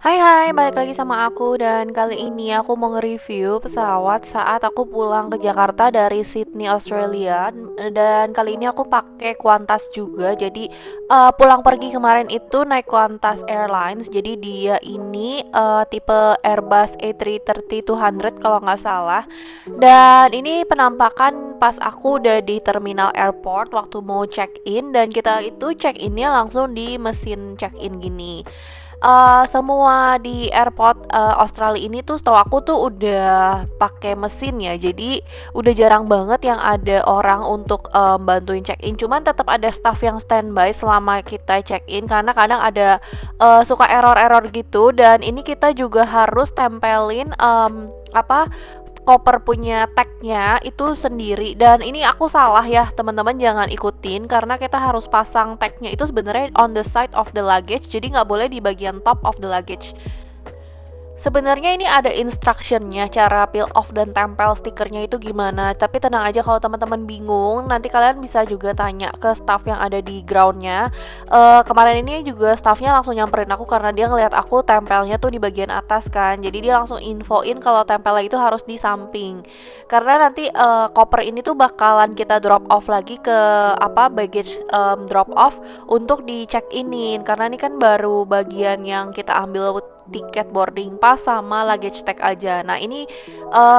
Hai hai, balik lagi sama aku dan kali ini aku mau nge-review pesawat saat aku pulang ke Jakarta dari Sydney, Australia. Dan kali ini aku pakai Qantas juga. Jadi pulang pergi kemarin itu naik Qantas Airlines. Jadi dia ini tipe Airbus A330-200 kalau nggak salah. Dan ini penampakan pas aku udah di terminal airport waktu mau check-in, dan kita itu check-innya langsung di mesin check-in gini. Semua di airport Australia ini tuh setahu aku tuh udah pakai mesin ya, jadi udah jarang banget yang ada orang untuk bantuin check in. Cuman tetap ada staff yang standby selama kita check in karena kadang ada suka error-error gitu. Dan ini kita juga harus tempelin koper punya tagnya itu sendiri. Dan ini aku salah ya, teman-teman jangan ikutin karena kita harus pasang tagnya itu sebenarnya on the side of the luggage, jadi nggak boleh di bagian top of the luggage. Sebenarnya ini ada instructionnya cara peel off dan tempel stikernya itu gimana. Tapi tenang aja, kalau teman-teman bingung, nanti kalian bisa juga tanya ke staff yang ada di groundnya. Kemarin ini juga staffnya langsung nyamperin aku karena dia ngeliat aku tempelnya tuh di bagian atas kan. Jadi dia langsung infoin kalau tempelnya itu harus di samping. Karena nanti koper ini tuh bakalan kita drop off lagi ke baggage drop off untuk di check inin. Karena ini kan baru bagian yang kita ambil tiket boarding pass sama luggage tag aja. Nah ini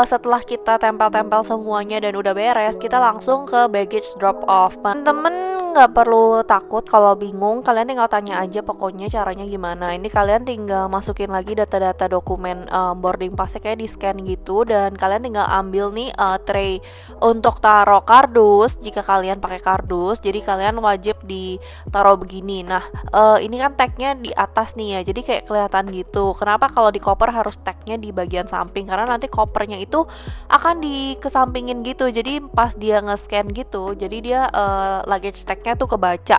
setelah kita tempel-tempel semuanya dan udah beres, kita langsung ke baggage drop off. Temen-temen nggak perlu takut kalau bingung, kalian tinggal tanya aja pokoknya caranya gimana. Ini kalian tinggal masukin lagi data-data dokumen boarding passnya kayak di scan gitu, dan kalian tinggal ambil nih tray untuk taruh kardus jika kalian pakai kardus. Jadi kalian wajib ditaruh begini. Nah ini kan tagnya di atas nih ya, jadi kayak kelihatan gitu. Kenapa kalau di koper harus tagnya di bagian samping? Karena nanti kopernya itu akan dikesampingin gitu, jadi pas dia nge-scan gitu, jadi dia luggage tagnya tuh kebaca.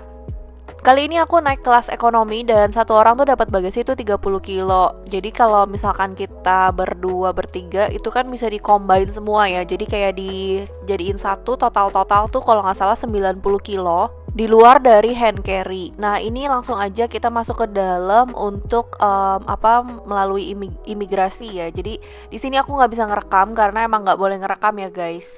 Kali ini aku naik kelas ekonomi dan satu orang tuh dapat bagasi itu 30 kilo. Jadi kalau misalkan kita berdua bertiga itu kan bisa di-combine semua ya. Jadi kayak dijadiin satu, total-total tuh kalau nggak salah 90 kilo di luar dari hand carry. Nah ini langsung aja kita masuk ke dalam untuk melalui imigrasi ya. Jadi di sini aku nggak bisa ngerekam karena emang nggak boleh ngerekam ya guys.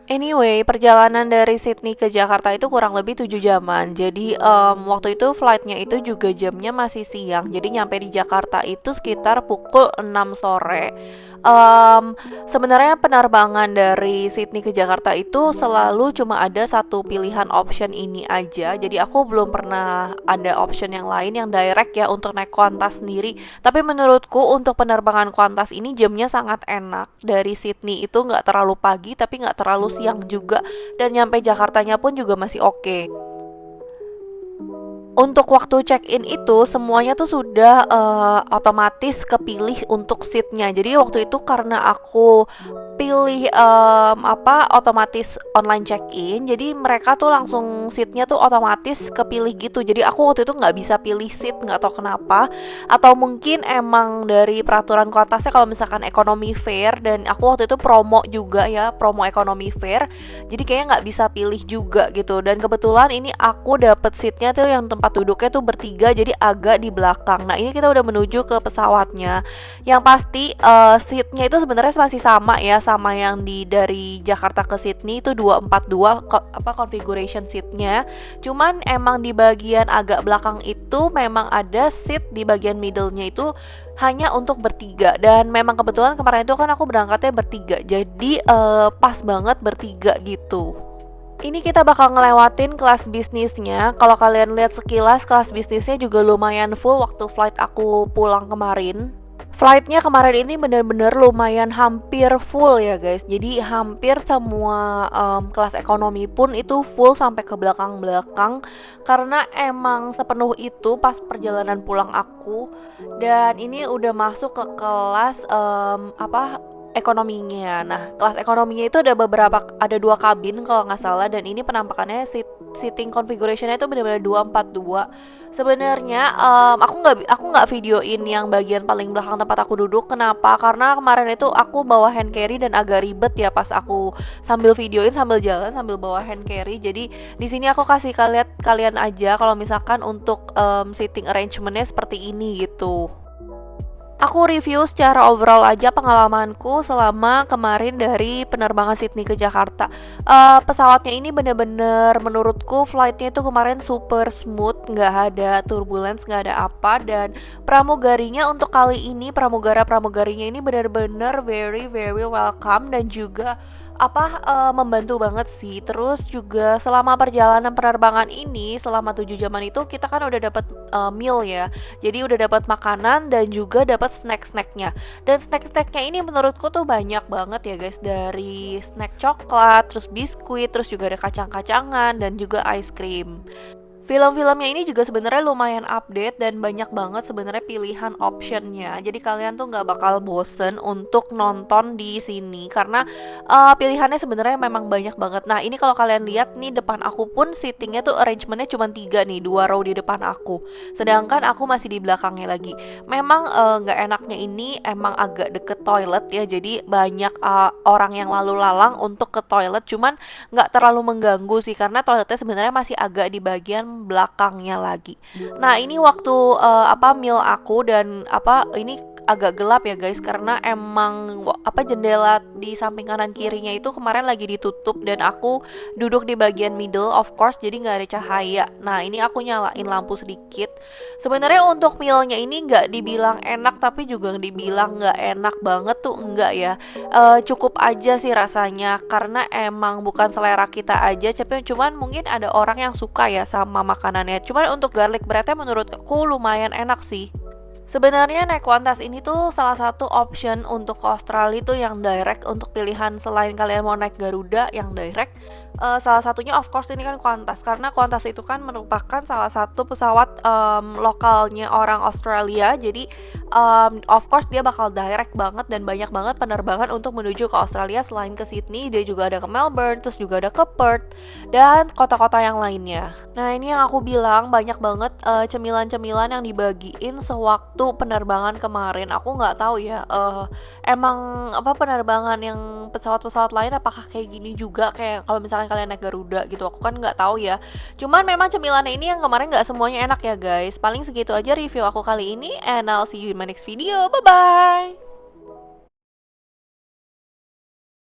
Anyway, perjalanan dari Sydney ke Jakarta itu kurang lebih 7 jaman. Jadi waktu itu flightnya itu juga jamnya masih siang. Jadi nyampe di Jakarta itu sekitar pukul 6 sore. Sebenarnya penerbangan dari Sydney ke Jakarta itu selalu cuma ada satu pilihan option ini aja. Jadi aku belum pernah ada option yang lain yang direct ya untuk naik Qantas sendiri. Tapi menurutku untuk penerbangan Qantas ini jamnya sangat enak. Dari Sydney itu nggak terlalu pagi tapi nggak terlalu siang juga. Dan nyampe Jakartanya pun juga masih oke. Untuk waktu check-in itu semuanya tuh sudah otomatis kepilih untuk seatnya. Jadi waktu itu karena aku pilih otomatis online check-in, jadi mereka tuh langsung seatnya tuh otomatis kepilih gitu. Jadi aku waktu itu nggak bisa pilih seat, nggak tahu kenapa. Atau mungkin emang dari peraturan Qantasnya kalau misalkan economy fare, dan aku waktu itu promo juga ya, promo economy fare. Jadi kayaknya nggak bisa pilih juga gitu. Dan kebetulan ini aku dapet seatnya tuh yang tempat duduknya tuh bertiga, jadi agak di belakang. Nah ini kita udah menuju ke pesawatnya. Yang pasti seatnya itu sebenarnya masih sama ya, sama yang dari Jakarta ke Sydney itu 242 configuration seatnya. Cuman emang di bagian agak belakang itu memang ada seat di bagian middle-nya itu hanya untuk bertiga. Dan memang kebetulan kemarin itu kan aku berangkatnya bertiga, jadi pas banget bertiga gitu. Ini kita bakal ngelewatin kelas bisnisnya. Kalau kalian lihat sekilas, kelas bisnisnya juga lumayan full waktu flight aku pulang kemarin. Flightnya kemarin ini bener-bener lumayan hampir full ya guys. Jadi hampir semua kelas ekonomi pun itu full sampai ke belakang-belakang. Karena emang sepenuh itu pas perjalanan pulang aku. Dan ini udah masuk ke kelas ekonominya. Nah, kelas ekonominya itu ada dua kabin kalau nggak salah, dan ini penampakannya seating configurationnya itu benar-benar 242. Sebenarnya aku nggak videoin yang bagian paling belakang tempat aku duduk. Kenapa? Karena kemarin itu aku bawa hand carry dan agak ribet ya pas aku sambil videoin sambil jalan sambil bawa hand carry. Jadi di sini aku kasih kalian aja kalau misalkan untuk seating arrangementnya seperti ini gitu. Aku review secara overall aja pengalamanku selama kemarin dari penerbangan Sydney ke Jakarta. Pesawatnya ini bener-bener menurutku flightnya itu kemarin super smooth, nggak ada turbulence, nggak ada apa. Dan pramugarinya untuk kali ini, pramugarinya ini bener-bener very very welcome dan juga membantu banget sih. Terus juga selama perjalanan penerbangan ini selama 7 jaman itu kita kan udah dapat meal ya. Jadi udah dapat makanan dan juga dapat snack-snacknya. Dan snack-snacknya ini menurutku tuh banyak banget ya guys. Dari snack coklat, terus biskuit, terus juga ada kacang-kacangan dan juga ice cream. Film-filmnya ini juga sebenarnya lumayan update dan banyak banget sebenarnya pilihan optionnya. Jadi kalian tuh nggak bakal bosen untuk nonton di sini karena pilihannya sebenarnya memang banyak banget. Nah ini kalau kalian lihat nih depan aku pun seatingnya tuh arrangementnya cuma 3 nih, 2 row di depan aku. Sedangkan aku masih di belakangnya lagi. Memang nggak enaknya ini emang agak deket toilet ya. Jadi banyak orang yang lalu lalang untuk ke toilet. Cuman nggak terlalu mengganggu sih karena toiletnya sebenarnya masih agak di bagian belakangnya lagi. Nah, ini waktu meal aku dan ini agak gelap ya guys karena emang jendela di samping kanan kirinya itu kemarin lagi ditutup dan aku duduk di bagian middle of course jadi nggak ada cahaya. Nah ini aku nyalain lampu sedikit. Sebenarnya untuk mealnya ini nggak dibilang enak tapi juga dibilang nggak enak banget tuh enggak ya. Cukup aja sih rasanya karena emang bukan selera kita aja tapi cuman mungkin ada orang yang suka ya sama makanannya. Cuman untuk garlic breadnya menurutku lumayan enak sih. Sebenarnya naik Qantas ini tuh salah satu option untuk ke Australia tuh yang direct untuk pilihan selain kalian mau naik Garuda yang direct. Salah satunya of course ini kan Qantas karena Qantas itu kan merupakan salah satu pesawat lokalnya orang Australia. Jadi of course dia bakal direct banget dan banyak banget penerbangan untuk menuju ke Australia selain ke Sydney. Dia juga ada ke Melbourne, terus juga ada ke Perth dan kota-kota yang lainnya. Nah ini yang aku bilang banyak banget cemilan-cemilan yang dibagiin sewaktu penerbangan kemarin. Aku nggak tahu ya emang penerbangan yang pesawat-pesawat lain apakah kayak gini juga kayak kalau misalkan kalian naik Garuda gitu. Aku kan nggak tahu ya. Cuman memang cemilannya ini yang kemarin nggak semuanya enak ya guys. Paling segitu aja review aku kali ini and I'll see you in my next video. Bye bye.